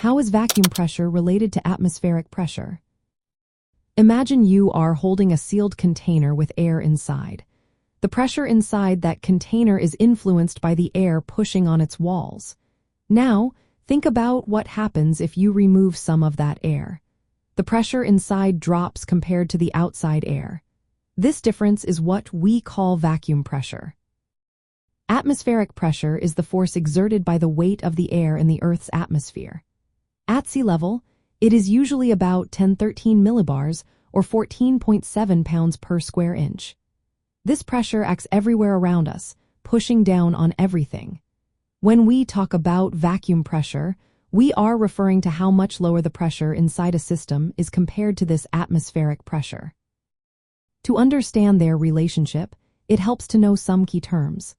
How is vacuum pressure related to atmospheric pressure? Imagine you are holding a sealed container with air inside. The pressure inside that container is influenced by the air pushing on its walls. Now, think about what happens if you remove some of that air. The pressure inside drops compared to the outside air. This difference is what we call vacuum pressure. Atmospheric pressure is the force exerted by the weight of the air in the Earth's atmosphere. At sea level, it is usually about 1013 millibars or 14.7 pounds per square inch. This pressure acts everywhere around us, pushing down on everything. When we talk about vacuum pressure, we are referring to how much lower the pressure inside a system is compared to this atmospheric pressure. To understand their relationship, it helps to know some key terms.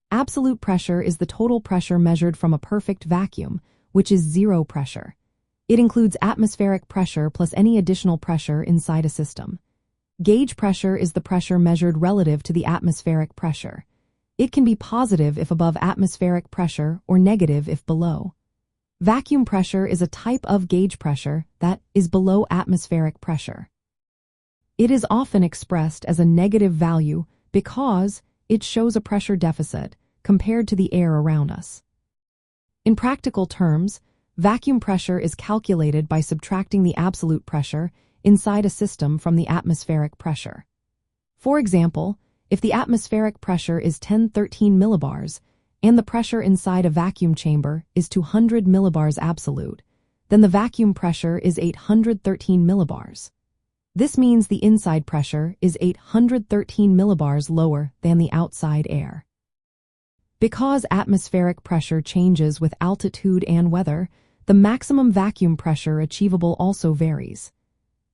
Absolute pressure is the total pressure measured from a perfect vacuum, which is zero pressure. It includes atmospheric pressure plus any additional pressure inside a system. Gauge pressure is the pressure measured relative to the atmospheric pressure. It can be positive if above atmospheric pressure or negative if below. Vacuum pressure is a type of gauge pressure that is below atmospheric pressure. It is often expressed as a negative value because it shows a pressure deficit compared to the air around us. In practical terms, vacuum pressure is calculated by subtracting the absolute pressure inside a system from the atmospheric pressure. For example, if the atmospheric pressure is 1013 millibars and the pressure inside a vacuum chamber is 200 millibars absolute, then the vacuum pressure is 813 millibars. This means the inside pressure is 813 millibars lower than the outside air. Because atmospheric pressure changes with altitude and weather, the maximum vacuum pressure achievable also varies.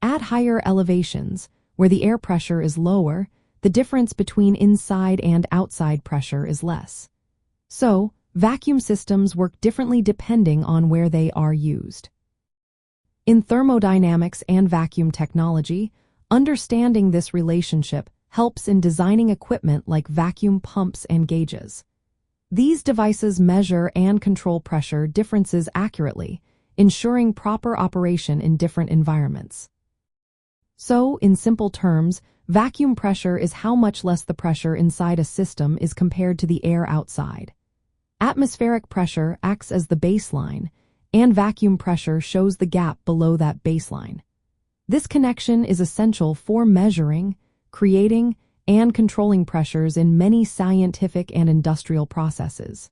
At higher elevations, where the air pressure is lower, the difference between inside and outside pressure is less. So, vacuum systems work differently depending on where they are used. In thermodynamics and vacuum technology, understanding this relationship helps in designing equipment like vacuum pumps and gauges. These devices measure and control pressure differences accurately, ensuring proper operation in different environments. So, in simple terms, vacuum pressure is how much less the pressure inside a system is compared to the air outside. Atmospheric pressure acts as the baseline, and vacuum pressure shows the gap below that baseline. This connection is essential for measuring, creating, and controlling pressures in many scientific and industrial processes.